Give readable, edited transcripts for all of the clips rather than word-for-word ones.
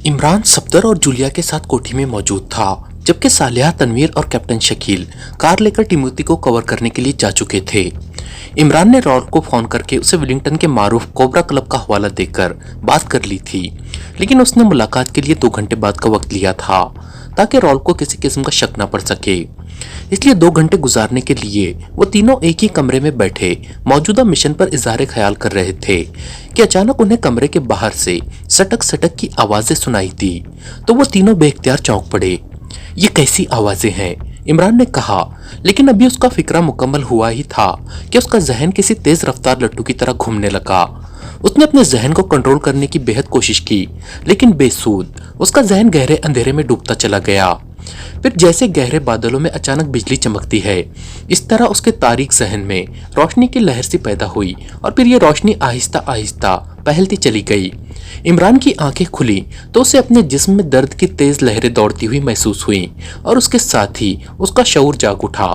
इमरान सफदर और जूलिया के साथ कोठी में मौजूद था, जबकि सालिहा, तनवीर और कैप्टन शकील कार लेकर टिमोथी को कवर करने के लिए जा चुके थे। इमरान ने रॉल को फोन करके उसे विलिंगटन के मारूफ कोबरा क्लब का हवाला देकर बात कर ली थी, लेकिन उसने मुलाकात के लिए 2 घंटे बाद का वक्त लिया था ताकि रॉल को किसी किस्म का शक न पड़ सके। इसलिए 2 घंटे गुजारने के लिए वो तीनों एक ही कमरे में बैठे मौजूदा मिशन पर इजहार ख्याल कर रहे थे कि अचानक उन्हें कमरे के बाहर से सटक सटक की आवाजें सुनाई दी, तो वो तीनों बेख्तियार चौंक पड़े। ये कैसी आवाजें हैं? इमरान ने कहा, लेकिन अभी उसका फिक्रा मुकम्मल हुआ ही था कि उसका जहन किसी तेज रफ्तार लट्टू की तरह घूमने लगा। उसने अपने जहन को कंट्रोल करने की बेहद कोशिश की, लेकिन बेसूद उसका जहन गहरे अंधेरे में डूबता चला गया। फिर जैसे गहरे बादलों में अचानक बिजली चमकती है, इस तरह उसके तारीक जहन में रोशनी की लहर सी पैदा हुई और फिर ये रोशनी आहिस्ता आहिस्ता फैलती चली गई। इमरान की आंखें खुली तो उसे अपने जिस्म में दर्द की तेज लहरें दौड़ती हुई महसूस हुई और उसके साथ ही उसका शऊर जाग उठा।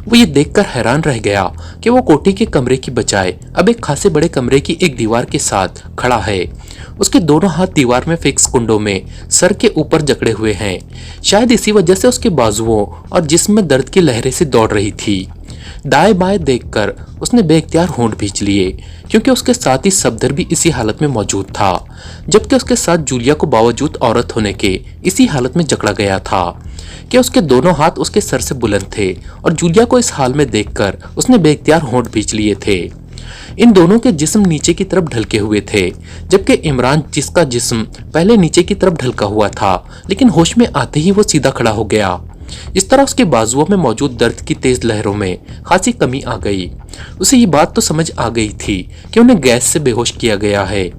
वो ये देखकर हैरान रह गया कि वो कोठी के कमरे की बजाय अब एक खासे बड़े कमरे की एक दीवार के साथ खड़ा है। उसके दोनों हाथ दीवार में फिक्स कुंडों में सर के ऊपर जकड़े हुए हैं। शायद इसी वजह से उसके बाजुओं और जिस्म में दर्द की लहरें से दौड़ रही थी। दाएं बाएं देखकर उसने बेख्तियार होंठ भींच लिए, क्योंकि उसके साथ ही सफदर भी इसी हालत में मौजूद था, जबकि उसके साथ जूलिया को बावजूद औरत होने के इसी हालत में जकड़ा गया था कि उसके दोनों हाथ उसके सर से बुलंद थे और जूलिया को इस हाल में देखकर उसने बेख्तियार होंठ भींच लिए थे। इन दोनों के जिस्म नीचे की तरफ ढलके हुए थे, जबकि इमरान, जिसका जिस्म पहले नीचे की तरफ ढलका हुआ था, लेकिन होश में आते ही वो सीधा खड़ा हो गया। इस तरह उसके बाजुओं में मौजूद दर्द की तेज लहरों में खासी कमी आ गई। उसे ये बात तो समझ आ गई थी कि उन्हें गैस से बेहोश किया गया है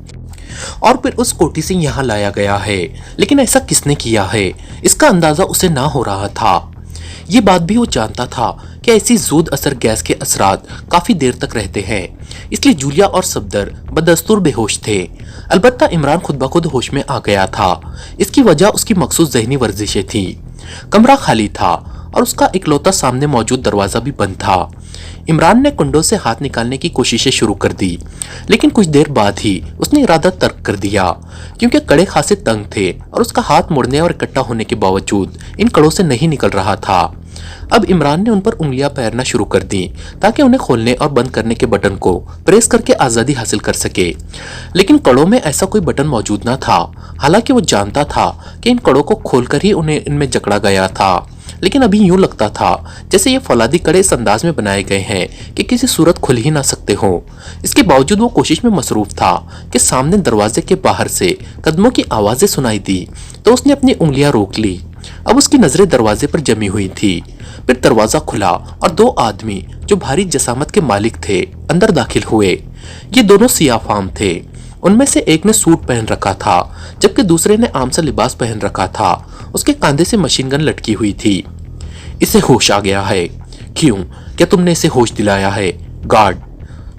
और फिर उस कोठी से यहाँ लाया गया है, लेकिन ऐसा किसने किया है इसका अंदाजा उसे ना हो रहा था। ये बात भी वो जानता था कि ऐसी जूद असर गैस के असरात काफी देर तक रहते हैं, इसलिए जूलिया और सफदर बदस्तूर बेहोश थे। अलबत्ता इमरान खुद ब खुद होश में आ गया था। इसकी वजह उसकी मखसूस जहनी वर्जिशें थी। कमरा खाली था और उसका इकलौता सामने मौजूद दरवाजा भी बंद था। इमरान ने कुंडों से हाथ निकालने की कोशिशें शुरू कर दी, लेकिन कुछ देर बाद ही उसने इरादा तर्क कर दिया, क्योंकि कड़े खासे तंग थे और उसका हाथ मुड़ने और इकट्ठा होने के बावजूद इन कड़ों से नहीं निकल रहा था। अब इमरान ने उन पर उंगलियां फेरना शुरू कर दी ताकि उन्हें खोलने और बंद करने के बटन को प्रेस करके आजादी हासिल कर सके, लेकिन कड़ों में ऐसा कोई बटन मौजूद न था। हालांकि वो जानता था कि इन कड़ों को खोलकर ही उन्हें इनमें जकड़ा गया था, लेकिन अभी यूं लगता था जैसे ये फौलादी कड़े इस अंदाज में बनाए गए हैं कि किसी सूरत खुल ही ना सकते हो। इसके बावजूद वो कोशिश में मसरूफ था कि सामने दरवाजे के बाहर से कदमों की आवाजें सुनाई दी, तो उसने अपनी उंगलियां रोक ली। अब उसकी नजरें दरवाजे पर जमी हुई थी। फिर दरवाजा खुला और 2 आदमी जो भारी जसामत के मालिक थे अंदर दाखिल हुए। ये दोनों सियाफाम थे। उनमें से एक ने सूट पहन रखा था, जबकि दूसरे ने आम सा लिबास पहन रखा था। उसके कंधे से मशीन गन लटकी हुई थी। इसे होश आ गया है। क्यों? क्या तुमने इसे होश दिलाया है? गार्ड,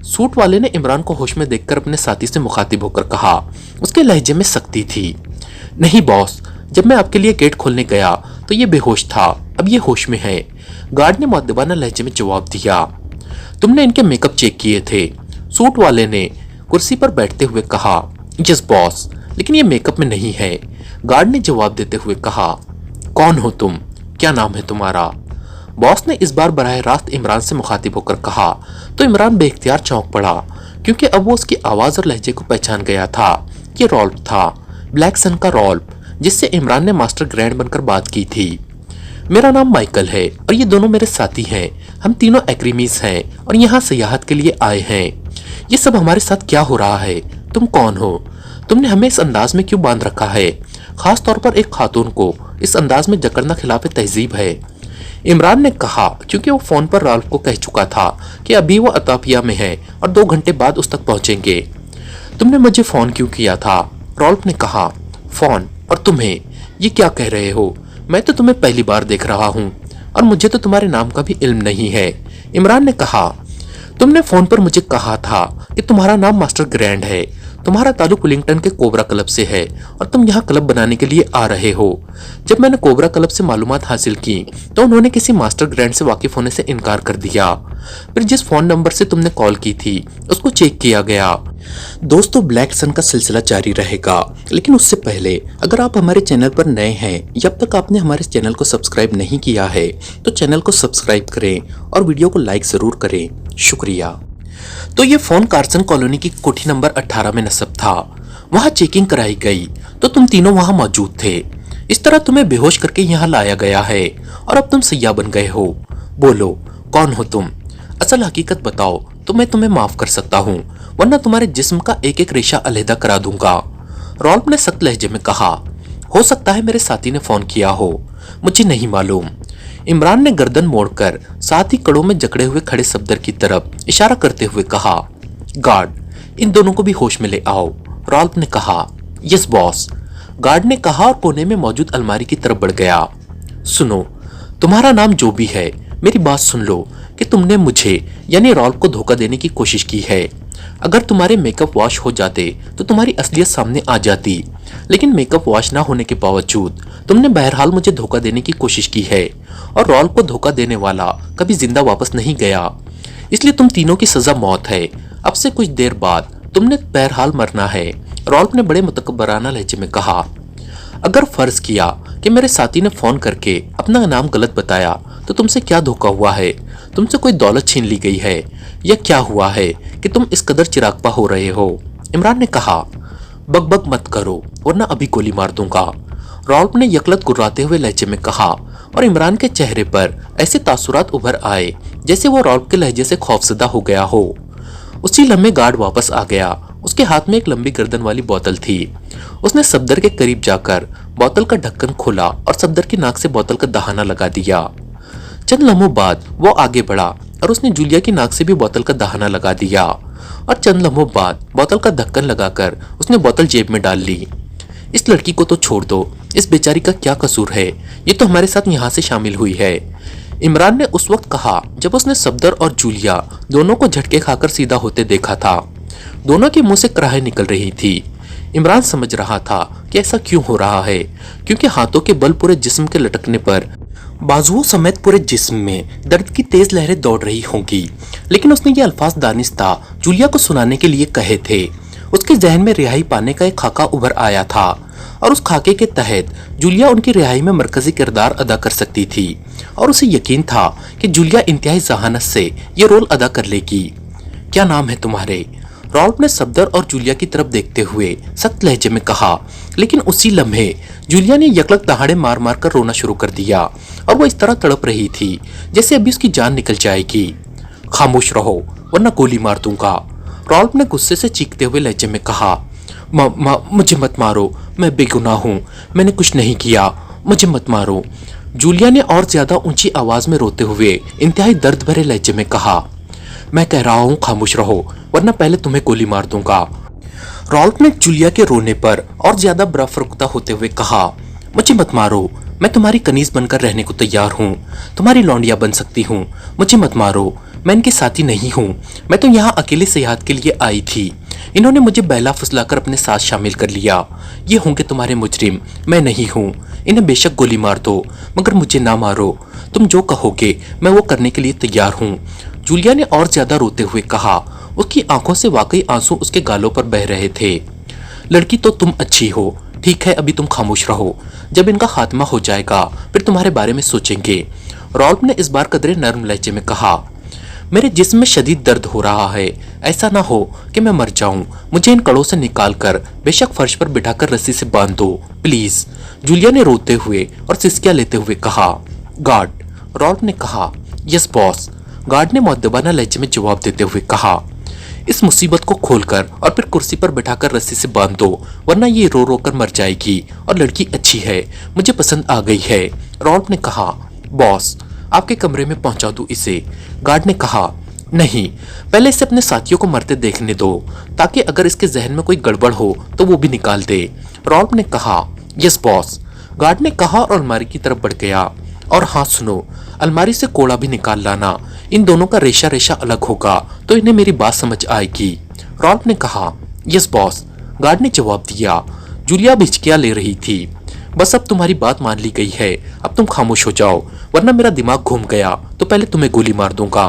सूट वाले ने इमरान को होश में देखकर अपने साथी से मुखातिब होकर कहा। उसके लहजे में सख्ती थी। नहीं बॉस, जब मैं आपके लिए गेट खोलने गया तो ये बेहोश था, अब ये होश में है, गार्ड ने मुअद्दबाना लहजे में जवाब दिया। तुमने इनके मेकअप चेक किए थे? सूट वाले ने कुर्सी पर बैठते हुए कहा। यस बॉस, लेकिन ये मेकअप में नहीं है, गार्ड ने जवाब देते हुए कहा। कौन हो तुम? क्या नाम है तुम्हारा? बॉस ने इस बार बराह रास्त इमरान से मुखातिब होकर कहा, तो इमरान बेख्तियार चौंक पड़ा, क्योंकि अब वो उसकी आवाज और लहजे को पहचान गया था। ये रॉल्फ था, ब्लैक सन का रॉल्फ, जिससे इमरान ने मास्टर ग्रैंड बनकर बात की थी। मेरा नाम माइकल है और ये दोनों मेरे साथी हैं। हम तीनों एक्रीमीज हैं और यहाँ सियाहत के लिए आए हैं। ये सब हमारे साथ क्या हो रहा है? तुम कौन हो? तुमने हमें इस अंदाज में क्यों बांध रखा है? खास तौर पर एक खातून को इस अंदाज में जकड़ना खिलाफ तहजीब है, इमरान ने कहा, क्योंकि वो फोन पर राल्फ को कह चुका था कि अभी वो अताफिया में है और 2 घंटे बाद उस तक पहुंचेंगे। तुमने मुझे फोन क्यों किया था? राल्फ ने कहा। फोन? और तुम्हें ये क्या कह रहे हो? मैं तो तुम्हें पहली बार देख रहा हूँ और मुझे तो तुम्हारे नाम का भी इल्म नहीं है, इमरान ने कहा। तुमने फोन पर मुझे कहा था कि तुम्हारा नाम मास्टर ग्रैंड है, तुम्हारा ताल्लुक विलिंगटन के कोबरा क्लब से है और तुम यहाँ क्लब बनाने के लिए आ रहे हो। जब मैंने कोबरा क्लब से मालूमात हासिल की तो उन्होंने किसी मास्टर ग्रैंड से वाकिफ होने से इनकार कर दिया। फिर जिस फोन नंबर से तुमने कॉल की थी उसको चेक किया गया दोस्तों, ब्लैक सन का सिलसिला जारी रहेगा, लेकिन उससे पहले अगर आप हमारे चैनल पर नए हैं या अब तक आपने हमारे चैनल को सब्सक्राइब नहीं किया है तो चैनल को सब्सक्राइब करें और वीडियो को लाइक जरूर करें। शुक्रिया। तो ये फोन कार्सन कॉलोनी की कोठी नंबर 18 में नस्ब था। वहां चेकिंग कराई गई तो तुम तीनों वहां मौजूद थे। इस तरह तुम्हें बेहोश करके यहाँ लाया गया है और अब तुम सैया बन गए हो। बोलो, कौन हो तुम? असल हकीकत बताओ तो मैं तुम्हें माफ कर सकता हूँ, वरना तुम्हारे जिस्म का एक एक रेशा अलहदा करा दूंगा। रॉल्फ ने सख्त लहजे में कहा। हो सकता है मेरे साथी ने फोन किया हो, मुझे नहीं मालूम। इमरान ने गर्दन मोड़कर साथ ही कड़ों में जकड़े हुए खड़े सफदर की तरफ इशारा करते हुए कहा, गार्ड, इन दोनों को भी होश में ले आओ। रॉल्फ ने कहा, यस बॉस। गार्ड ने कहा और कोने में मौजूद अलमारी की तरफ बढ़ गया। सुनो, तुम्हारा नाम जो भी है, मेरी बात सुन लो कि तुमने मुझे यानी रॉल्फ को धोखा देने की कोशिश की है। अगर तुम्हारे मेकअप वॉश हो जाते तो तुम्हारी असलियत सामने आ जाती, लेकिन मेकअप वॉश ना होने के बावजूद तुमने बहरहाल मुझे धोखा देने की कोशिश की है और रॉल्फ को धोखा देने वाला कभी जिंदा वापस नहीं गया। इसलिए तुम तीनों की सजा मौत है। अब से कुछ देर बाद तुमने बहरहाल मरना है। रॉल्फ ने बड़े मुतकब्बराना लहजे में कहा। अगर फर्ज किया कि मेरे साथी ने फोन करके अपना नाम गलत बताया तो तुमसे क्या धोखा हुआ है? तुमसे कोई दौलत छीन ली गई है या क्या हुआ है कि तुम इस कदर चिरागपा हो रहे हो? इमरान ने कहा। बकबक मत करो वरना अभी गोली मार दूंगा, रॉल्फ ने यकलत गुर्राते हुए लहजे में कहा और इमरान के चेहरे पर ऐसे तासुरात उभर आए जैसे वो रॉल्फ के लहजे से खौफजदा हो गया हो। उसी लम्हे गार्ड वापस आ गया। उसके हाथ में एक लंबी गर्दन वाली बोतल थी। उसने सफदर के करीब जाकर बोतल का ढक्कन खोला और सफदर की नाक से बोतल का दहाना लगा दिया। चंद लम्हों बाद वो आगे बढ़ा और उसने जूलिया की नाक से भी बोतल का दहाना लगा दिया और चंद लम्हों बाद बोतल का ढक्कन लगाकर उसने बोतल जेब में डाल ली। इस लड़की को तो छोड़ दो, इस बेचारी का क्या कसूर है? ये तो हमारे साथ यहाँ से शामिल हुई है, इमरान ने उस वक्त कहा जब उसने सफदर और जूलिया दोनों को झटके खाकर सीधा होते देखा था। दोनों के मुंह से कराहें निकल रही थी। इमरान समझ रहा था कि ऐसा क्यों हो रहा है, क्योंकि हाथों के बल पूरे जिस्म के लटकने पर बाजुओं समेत पूरे जिस्म में दर्द की तेज लहरें दौड़ रही होंगी। लेकिन उसने ये अल्फाज दानिस्ता जूलिया को सुनाने के लिए कहे थे। उसके जहन में रिहाई पाने का एक खाका उभर आया था और उस खाके के तहत जूलिया उनकी रिहाई में मरकजी किरदार अदा कर सकती थी और उसे यकीन था कि जूलिया इंतहाई जहानत से ये रोल अदा कर लेगी। क्या नाम है तुम्हारे? रॉल्फ ने सफदर और जूलिया की तरफ देखते हुए सख्त लहजे में कहा। लेकिन उसी लम्हे जूलिया ने यकलक दहाड़े मार मार कर रोना शुरू कर दिया और वो इस तरह तड़प रही थी जैसे अभी उसकी जान निकल जाएगी। खामोश रहो वरना गोली मार दूंगा, रॉल्फ ने गुस्से से चीखते हुए लहजे में कहा। मुझे मत मारो, मैं बेगुनाह हूँ, मैंने कुछ नहीं किया, मुझे मत मारो, जूलिया ने और ज्यादा ऊंची आवाज में रोते हुए इंतहाई दर्द भरे लहजे में कहा। मैं कह रहा हूँ खामोश रहो वरना पहले तुम्हें गोली मार दूंगा, रॉल्फ ने जूलिया के रोने पर और ज्यादा बर्फरुख्ता होते हुए कहा। मुझे मत मारो, मैं तुम्हारी कनीज बनकर रहने को तैयार हूँ, तुम्हारी लौंडिया बन सकती हूँ, मुझे मत मारो, मैं इनके साथी नहीं हूँ, मैं तो यहाँ अकेले सेहत के लिए आई थी, इन्होंने मुझे बहला फुसलाकर अपने साथ शामिल कर लिया, ये होंगे तुम्हारे मुजरिम, मैं नहीं हूँ, इन्हें बेशक गोली मार दो मगर मुझे ना मारो, तुम जो कहोगे मैं वो करने के लिए तैयार हूँ, जूलिया ने और ज्यादा रोते हुए कहा। उसकी आंखों से वाकई आंसू उसके गालों पर बह रहे थे। लड़की तो तुम अच्छी हो, ठीक है अभी तुम खामोश रहो, जब इनका खात्मा हो जाएगा फिर तुम्हारे बारे में सोचेंगे, रॉल्फ ने इस बार कदरे नर्म लहजे में कहा। मेरे जिस्म में शदीद दर्द हो रहा है, ऐसा ना हो कि मैं मर जाऊं, मुझे इन कड़ों से निकाल कर बेशक फर्श पर बिठाकर रस्सी से बांध दो प्लीज, जूलिया ने रोते हुए और सिसकियां लेते हुए कहा। गार्ड, रॉल्फ ने कहा। यस बॉस, गार्ड ने मुअद्दबाना लहजे में जवाब देते हुए कहा। इस मुसीबत को खोलकर और फिर कुर्सी पर बैठाकर रस्सी से बांध दो वरना ये रो रो कर मर जाएगी, और लड़की अच्छी है, मुझे पसंद आ गई है, रॉल्फ ने कहा। बॉस, आपके कमरे में पहुंचा दूं इसे, गार्ड ने कहा। नहीं, पहले इसे अपने साथियों को मरते देखने दो ताकि अगर इसके जहन में कोई गड़बड़ हो तो वो भी निकाल दे, रॉल्फ ने कहा। यस बॉस, गार्ड ने कहा और अलमारी की तरफ बढ़ गया। और हाँ सुनो, अलमारी से कोड़ा भी निकाल लाना, इन दोनों का रेशा रेशा अलग होगा तो इन्हें मेरी बात समझ आएगी, रॉल्फ ने कहा। यस बॉस, गार्ड ने जवाब दिया। जूलिया हिचकियां ले रही थी। बस अब तुम्हारी बात मान ली गई है, अब तुम खामोश हो जाओ वरना मेरा दिमाग घूम गया तो पहले तुम्हें गोली मार दूंगा।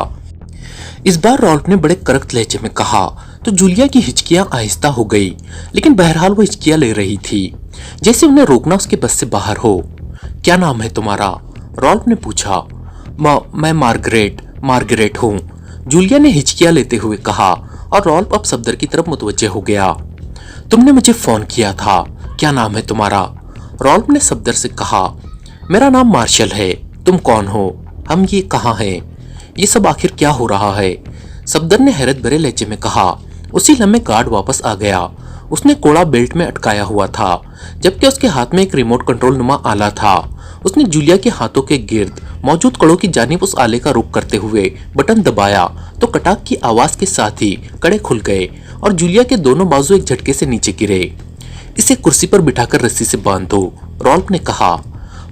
इस बार रॉल्फ ने बड़े करक लहजे में कहा। तो जूलिया की हिचकियां आहिस्ता हो गई, लेकिन बहरहाल वो हिचकियां ले रही थी, जैसे उन्हें रोकना उसके बस से बाहर हो। क्या नाम है तुम्हारा? रॉल्फ ने पूछा। मैं मार्गरेट हूँ, जूलिया ने हिचकियां लेते हुए कहा, और रॉल्फ अब सफदर की तरफ मुतवज्जे हो गया। तुमने मुझे फोन किया था, क्या नाम है तुम्हारा? रॉल्फ ने सफदर से कहा। मेरा नाम मार्शल है, तुम कौन हो? हम ये कहाँ हैं? ये सब आखिर क्या हो रहा है? सफदर ने हैरत भरे लहजे में कहा। उसी लम्हे गार्ड वापस आ गया। उसने कोड़ा बेल्ट में अटकाया हुआ था, जबकि उसके हाथ में एक रिमोट कंट्रोल नुमा आला था। उसने जूलिया के हाथों के गिर्द मौजूद कड़ों की जानिब उस आले का रुख करते हुए बटन दबाया तो कटाक की आवाज के साथ ही कड़े खुल गए और जूलिया के दोनों बाजू एक झटके से नीचे गिरे। इसे कुर्सी पर बिठाकर रस्सी से बांध दो, रॉल्फ ने कहा।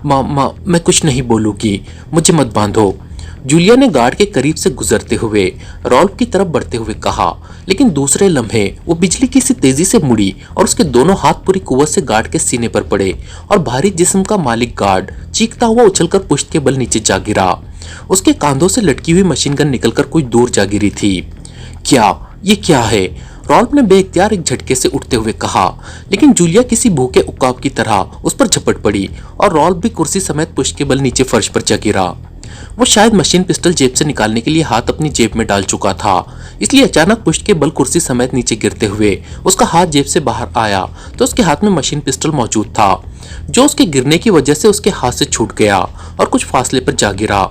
मैं कुछ नहीं बोलूंगी, मुझे मत बांधो, जूलिया ने गार्ड के करीब से गुजरते हुए रॉल्फ की तरफ बढ़ते हुए कहा। लेकिन दूसरे लम्हे वो बिजली की सी तेजी से मुड़ी और उसके दोनों हाथ पूरी कुव्वत से गार्ड के सीने पर पड़े और भारी जिस्म का मालिक गार्ड चीखता हुआ उछलकर पुश्त के बल नीचे जा गिरा। उसके कांधों से लटकी हुई मशीन गन निकलकर कुछ दूर जा गिरी थी। ये क्या है? रॉल्फ ने बेइख्तियार एक झटके से उठते हुए कहा, लेकिन जूलिया किसी भूखे उकाब की तरह उस पर झपट पड़ी और रॉल्फ भी कुर्सी समेत पुश्त के बल नीचे फर्श पर जा गिरा। वो शायद मशीन पिस्टल जेब से निकालने के लिए हाथ अपनी जेब में डाल चुका था, इसलिए अचानक पुश्त के बल कुर्सी समेत नीचे गिरते हुए उसका हाथ जेब से बाहर आया तो उसके हाथ में मशीन पिस्टल मौजूद था, जो उसके गिरने की वजह से उसके हाथ से छूट गया और कुछ फासले पर जा गिरा।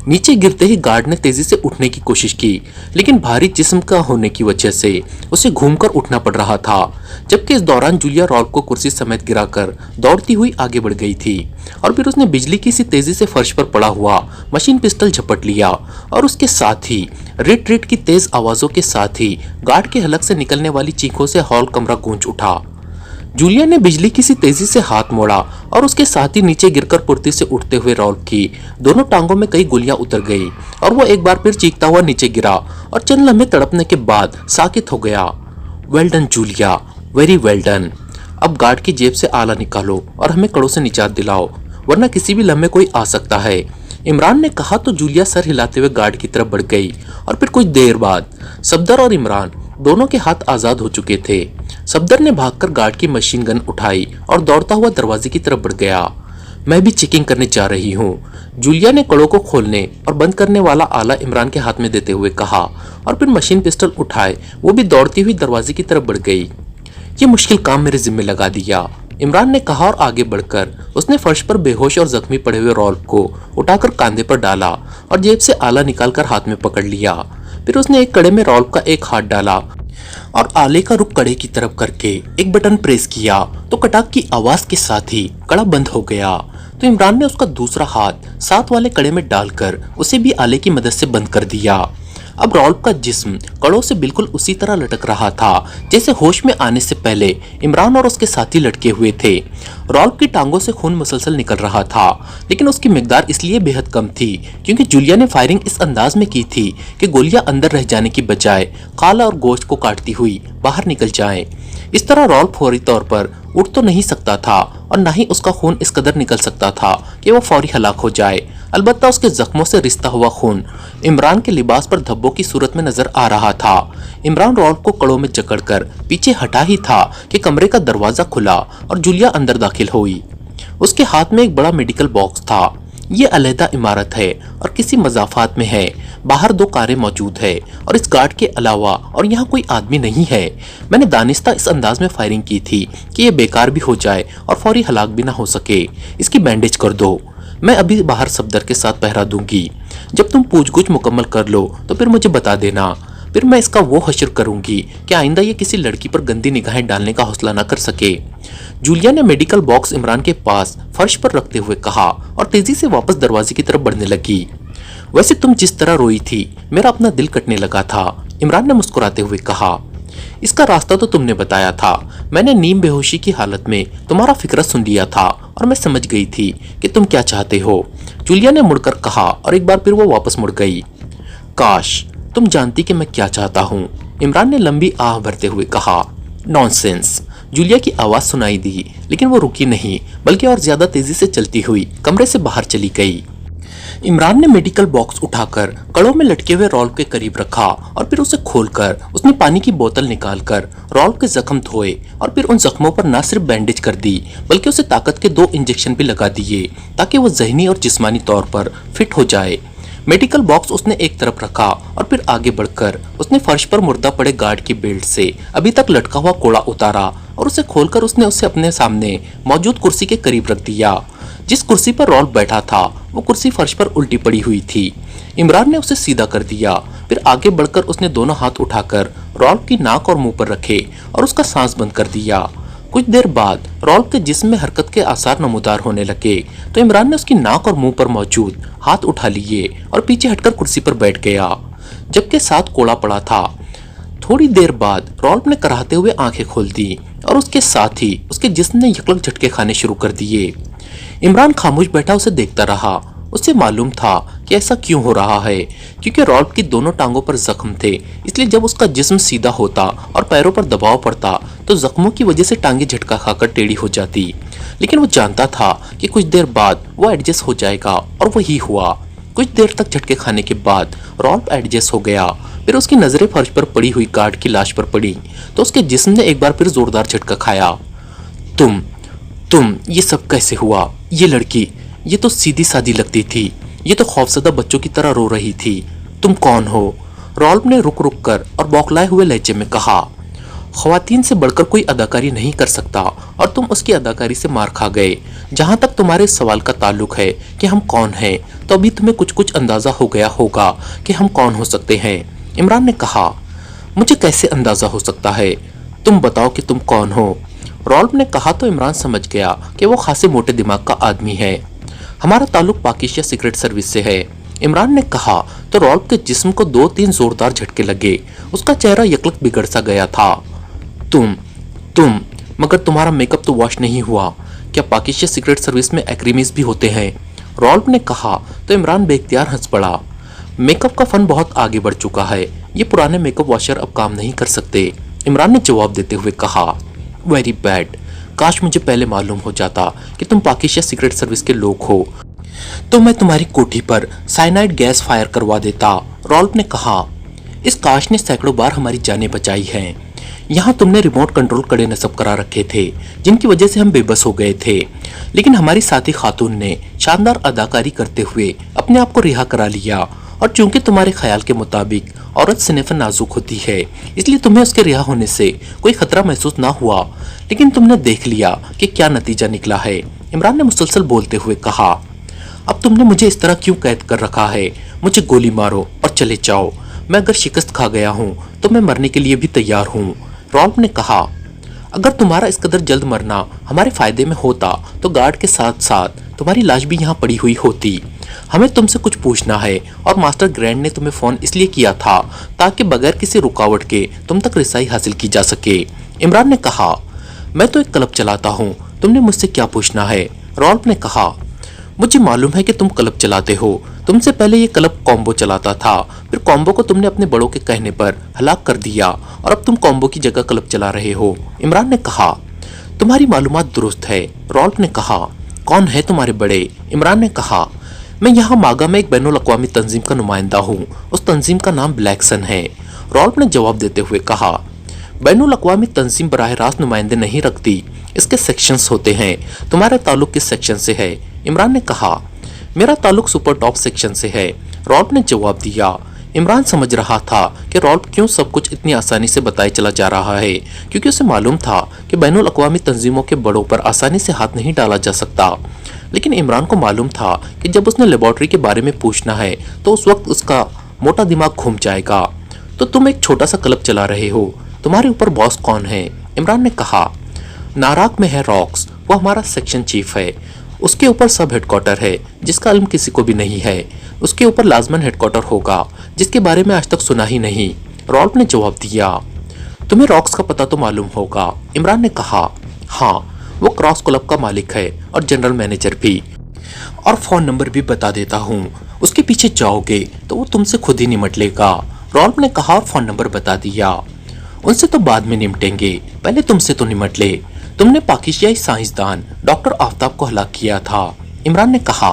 नीचे गिरते ही गार्ड ने तेजी से उठने की कोशिश की, लेकिन भारी जिस्म का होने की वजह से उसे घूमकर उठना पड़ रहा था, जबकि इस दौरान जूलिया रॉल्फ को कुर्सी समेत गिराकर दौड़ती हुई आगे बढ़ गई थी और फिर उसने बिजली की सी तेजी से फर्श पर पड़ा हुआ मशीन पिस्टल झपट लिया और उसके साथ ही रिट रिट की तेज आवाजों के साथ ही गार्ड के हलक से निकलने वाली चीखों से हॉल कमरा गूंज उठा। जूलिया ने बिजली की सी तेजी से हाथ मोड़ा और उसके साथ ही नीचे गिरकर फुर्ती से उठते हुए रॉल्फ की दोनों टांगों में कई गोलियां उतर गई और वो एक बार फिर चीखता हुआ नीचे गिरा और चंद लम्हे तड़पने के बाद साकित हो गया। Well done Julia, very well done. अब गार्ड की जेब से आला निकालो और हमें कड़ों से निजात दिलाओ, वरना किसी भी लम्हे कोई आ सकता है, इमरान ने कहा तो जूलिया सर हिलाते हुए गार्ड की तरफ बढ़ गई और फिर कुछ देर बाद सफदर और इमरान दोनों के हाथ आजाद हो चुके थे। सफदर ने भागकर गार्ड की मशीन गन उठाई और दौड़ता हुआ दरवाजे की तरफ बढ़ गया। मैं भी चेकिंग करने जा रही हूँ, जूलिया ने कड़ों को खोलने और बंद करने वाला आला इमरान के हाथ में देते हुए कहा और फिर मशीन पिस्टल उठाए वो भी दौड़ती हुई दरवाजे की तरफ बढ़ गई। ये मुश्किल काम मेरे जिम्मे लगा दिया, इमरान ने कहा और आगे बढ़कर उसने फर्श पर बेहोश और जख्मी पड़े हुए रॉल्फ को उठाकर कांधे पर डाला और जेब से आला निकालकर हाथ में पकड़ लिया। फिर उसने एक कड़े में रॉल्फ का एक हाथ डाला और आले का रुख कड़े की तरफ करके एक बटन प्रेस किया तो कटाक की आवाज के साथ ही कड़ा बंद हो गया। तो इमरान ने उसका दूसरा हाथ साथ वाले कड़े में डालकर उसे भी आले की मदद से बंद कर दिया। अब रॉल्फ का जिस्म कड़ों से बिल्कुल उसी तरह लटक रहा था जैसे होश में आने से पहले इमरान और उसके साथी लटके हुए थे। रॉल्फ की टांगों से खून मुसलसल निकल रहा था, लेकिन उसकी मिकदार इसलिए बेहद कम थी क्योंकि जूलिया ने फायरिंग इस अंदाज में की थी कि गोलियां अंदर रह जाने की बजाय काला और गोश्त को काटती हुई बाहर निकल जाएं। इस तरह रॉल्फ फौरी तौर पर उठ तो नहीं सकता था और न ही उसका खून इस कदर निकल सकता था कि वो फौरी हलाक हो जाए। अलबत्ता उसके जख्मों से रिश्ता हुआ खून इमरान के लिबास पर धब्बों की सूरत में नजर आ रहा था। इमरान रॉल्फ को कड़ों में जकड़कर पीछे हटा ही था कि कमरे का दरवाजा खुला और जूलिया अंदर दाखिल हुई। उसके हाथ में एक बड़ा मेडिकल बॉक्स था। ये अलहदा इमारत है और किसी मजाफात में है। बाहर दो कारें मौजूद है और इस गार्ड के अलावा और यहाँ कोई आदमी नहीं है। मैंने दानिस्ता इस अंदाज में फायरिंग की थी कि ये बेकार भी हो जाए और फौरी हलाक भी ना हो सके। इसकी बैंडेज कर दो, मैं अभी बाहर सफदर के साथ पहरा दूंगी। जब तुम पूछगुछ मुकम्मल कर लो तो फिर मुझे बता देना, फिर मैं इसका वो हश्र करूंगी कि आइंदा ये किसी लड़की पर गंदी निगाहें डालने का हौसला न कर सके। जूलिया ने मेडिकल बॉक्स इमरान के पास फर्श पर रखते हुए कहा और तेजी से वापस दरवाजे की तरफ बढ़ने लगी। वैसे तुम जिस तरह रोई थी मेरा अपना दिल कटने लगा था, इमरान ने मुस्कुराते हुए कहा। इसका रास्ता तो तुमने बताया था। मैंने नीम बेहोशी की हालत में तुम्हारा फिक्र सुन लिया था और मैं समझ गई थी कि तुम क्या चाहते हो, जूलिया ने मुड़कर कहा और एक बार फिर वो वापस मुड़ गई। काश तुम जानती कि मैं क्या चाहता हूँ, इमरान ने लंबी आह भरते हुए कहा। नॉनसेंस, जूलिया की आवाज सुनाई दी, लेकिन वो रुकी नहीं बल्कि और ज्यादा तेजी से चलती हुई कमरे से बाहर चली गई। इमरान ने मेडिकल बॉक्स उठाकर कड़ों में लटके हुए रॉल्फ के करीब रखा और फिर उसे खोलकर उसने पानी की बोतल निकालकर रॉल्फ के जख्म धोए और फिर उन जख्मों पर न सिर्फ बैंडेज कर दी बल्कि उसे ताकत के 2 इंजेक्शन भी लगा दिए ताकि वो जहनी और जिस्मानी तौर पर फिट हो जाए। मेडिकल बॉक्स उसने एक तरफ रखा और फिर आगे बढ़कर उसने फर्श पर मुर्दा पड़े गार्ड की बेल्ट से अभी तक लटका हुआ कोड़ा उतारा और उसे खोलकर उसने उसे अपने सामने मौजूद कुर्सी के करीब रख दिया। जिस कुर्सी पर रॉल्फ बैठा था वो कुर्सी फर्श पर उल्टी पड़ी हुई थी। इमरान ने उसे सीधा कर दिया, फिर आगे बढ़कर उसने दोनों हाथ उठाकर रॉल्फ की नाक और मुंह पर रखे और उसका सांस बंद कर दिया। कुछ देर बाद रॉल्फ के जिस्म में हरकत के आसार नमूदार होने लगे तो इमरान ने उसकी नाक और मुंह पर मौजूद हाथ उठा लिए और पीछे हटकर कुर्सी पर बैठ गया, जबकि साथ कोड़ा पड़ा था। थोड़ी देर बाद रॉल्फ ने कराहते हुए आंखें खोल दी और उसके साथ ही उसके जिस्म ने यकलक झटके खाने शुरू कर दिए। इमरान खामोश बैठा उसे देखता रहा। उसे मालूम था कि ऐसा क्यों हो रहा है, क्योंकि रॉल्फ की दोनों टांगों पर जख्म थे, इसलिए जब उसका जिस्म सीधा होता और पैरों पर दबाव पड़ता तो जख्मों की वजह से टांगे झटका खाकर टेढ़ी हो जाती। लेकिन वो जानता था कि कुछ देर बाद वो एडजस्ट हो जाएगा और वही हुआ। कुछ देर तक झटके खाने के बाद रॉल्फ एडजस्ट हो गया। फिर उसकी नजरें फर्श पर पड़ी हुई गार्ड की लाश पर पड़ी तो उसके जिस्म ने एक बार फिर जोरदार झटका खाया। तुम ये सब कैसे हुआ? ये लड़की, ये तो सीधी सादी लगती थी, ये तो खौफजदा बच्चों की तरह रो रही थी। तुम कौन हो? रॉल्फ ने रुक रुक कर और बौखलाए हुए लहजे में कहा। ख्वातीन से बढ़कर कोई अदाकारी नहीं कर सकता और तुम उसकी अदाकारी से मार खा गए। जहां तक तुम्हारे सवाल का ताल्लुक है कि हम कौन हैं, तो अभी तुम्हें कुछ कुछ अंदाजा हो गया होगा कि हम कौन हो सकते हैं। इमरान ने कहा। मुझे कैसे अंदाजा हो सकता है? तुम बताओ कि तुम कौन हो। रॉल्फ ने कहा तो इमरान समझ गया कि वो खासे मोटे दिमाग का आदमी है। हमारा ताल्लुक पाकिस्तान सीक्रेट सर्विस से है, इमरान ने कहा तो रॉल्फ के जिस्म को 2-3 जोरदार झटके लगे। उसका चेहरा यकलक बिगड़ सा गया था। तुम मगर तुम्हारा मेकअप तो वॉश नहीं हुआ। क्या पाकिस्तान सीक्रेट सर्विस में एक्रीमीज भी होते हैं? रॉल्फ ने कहा तो इमरान बेख्तियार हंस पड़ा। मेकअप का फन बहुत आगे बढ़ चुका है, ये पुराने मेकअप वॉशर अब काम नहीं कर सकते, इमरान ने जवाब देते हुए कहा। वेरी बैड, काश मुझे पहले मालूम हो जाता कि तुम पाकिस्तान सीक्रेट सर्विस के लोग हो, तो मैं तुम्हारी कोठी पर साइनाइड गैस फायर करवा देता, रॉल्फ ने कहा। इस काश ने सैकड़ों बार हमारी जानें बचाई हैं। यहाँ तुमने रिमोट कंट्रोल कड़े नस्ब करा रखे थे जिनकी वजह से हम बेबस हो गए थे, लेकिन हमारी साथी खातून ने शानदार अदाकारी करते हुए अपने आप को रिहा करा लिया और चूंकि तुम्हारे ख्याल के मुताबिक औरत सिनेफन नाजुक होती है, इसलिए तुम्हें उसके रिहा होने से कोई खतरा महसूस ना हुआ, लेकिन तुमने देख लिया कि क्या नतीजा निकला है, इमरान ने मुसलसल बोलते हुए कहा। अब तुमने मुझे इस तरह क्यों कैद कर रखा है? मुझे गोली मारो और चले जाओ। मैं अगर शिकस्त खा गया हूँ तो मैं मरने के लिए भी तैयार हूँ, रॉल्फ ने कहा। अगर तुम्हारा इस कदर जल्द मरना हमारे फायदे में होता तो गार्ड के साथ साथ तुम्हारी लाश भी यहाँ पड़ी हुई होती। हमें तुमसे कुछ पूछना है और मास्टर ग्रैंड ने तुम्हें फोन इसलिए किया था ताकि बगैर किसी रुकावट के तुम तक रिसाई हासिल की जा सके, इमरान ने कहा। मैं तो एक क्लब चलाता हूँ, तुमने मुझसे क्या पूछना है? रॉल्फ ने कहा। मुझे मालूम है कि तुम क्लब चलाते हो, तुमसे पहले ये क्लब कॉम्बो चलाता था, फिर कॉम्बो को तुमने अपने बड़ों के कहने पर हलाक कर दिया और अब तुम कॉम्बो की जगह क्लब चला रहे हो, इमरान ने कहा। तुम्हारी मालूमात दुरुस्त है, रॉल्फ ने कहा। कौन है तुम्हारे बड़े? इमरान ने कहा। मैं यहाँ मागा में एक बैनुल अक़वामी तंजीम का नुमाइंदा हूँ, उस तंजीम का नाम ब्लैक सन है, रॉल्फ ने जवाब देते हुए कहा। बैनुल अक़वामी तंजीम बराह रास्त नुमाइंदे नहीं रखती, इसके सेक्शंस होते हैं। तुम्हारा ताल्लुक किस सेक्शन से है? इमरान ने कहा। मेरा ताल्लुक सुपर टॉप सेक्शन से है, रॉल्फ ने जवाब दिया। इमरान समझ रहा था कि रॉल्फ क्यों सब कुछ इतनी आसानी से बताए चला जा रहा है, क्योंकि उसे मालूम था कि बैनुल अक़वामी तंजीमों के बड़ों पर आसानी से हाथ नहीं डाला जा सकता। लेकिन इमरान को मालूम था कि जब उसने लेबॉर्ट्री के बारे में पूछना है तो उस वक्त उसका मोटा दिमाग घूम जाएगा। तो तुम एक छोटा सा क्लब चला रहे हो, तुम्हारे ऊपर बॉस कौन है? इमरान ने कहा। नाराक में है रॉक्स, वो हमारा सेक्शन चीफ है। उसके ऊपर सब हेडक्वार्टर है जिसका इल्म किसी को भी नहीं है। उसके ऊपर लाजमन हेडक्वार्टर होगा जिसके बारे में आज तक सुना ही नहीं, रॉल्फ ने जवाब दिया। तुम्हें रॉक्स का पता तो मालूम होगा, इमरान ने कहा। हाँ, वो क्रॉस क्लब का मालिक है और जनरल मैनेजर भी, और फोन नंबर भी बता देता हूँ। उसके पीछे जाओगे तो वो तुमसे खुद ही निमट लेगा, रॉल्फ ने कहा और फोन नंबर बता दिया। उनसे तो बाद में निमटेंगे, पहले तुमसे तो निमट ले। तुमने पाकिस्तानी साइंसदान डॉक्टर आफ्ताब को हलाक किया था, इमरान ने कहा।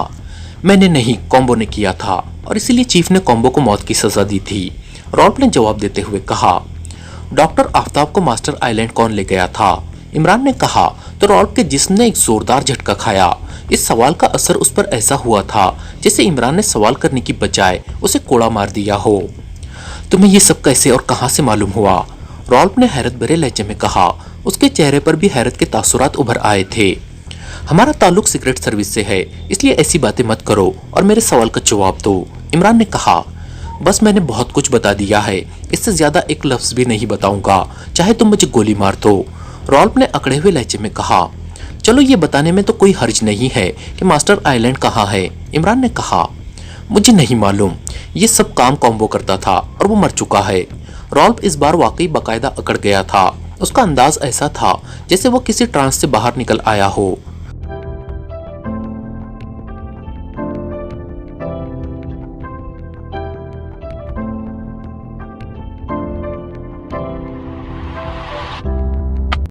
मैंने नहीं, कॉम्बो ने किया था और इसीलिए चीफ ने कॉम्बो को मौत की सजा दी थी। रॉल्फ ने जवाब देते हुए कहा। डॉक्टर आफ्ताब को मास्टर आइलैंड कौन ले गया था? इमरान ने कहा तो रॉल्फ के जिस्म ने एक जोरदार झटका खाया। इस सवाल का असर उस पर ऐसा हुआ था जैसे इमरान ने सवाल करने की बजाय उसे कोड़ा मार दिया हो। तुम्हें ये सब कैसे और कहां से मालूम हुआ? रॉल्फ ने हैरत भरे लहजे में कहा। उसके चेहरे पर भी हैरत के तासुरात उभर आए थे। हमारा ताल्लुक सीक्रेट सर्विस से है, इसलिए ऐसी बातें मत करो और मेरे सवाल का जवाब दो, इमरान ने कहा। बस मैंने बहुत कुछ बता दिया है, इससे ज्यादा एक लफ्ज भी नहीं बताऊंगा, चाहे तुम मुझे गोली मार दो, रॉल्फ ने अकड़े हुए लहजे में कहा। चलो ये बताने में तो कोई हर्ज नहीं है कि मास्टर आइलैंड कहाँ है, इमरान ने कहा। मुझे नहीं मालूम, ये सब काम कॉम्बो करता था और वो मर चुका है। रॉल्फ इस बार वाकई बाकायदा अकड़ गया था। उसका अंदाज ऐसा था जैसे वो किसी ट्रांस से बाहर निकल आया हो।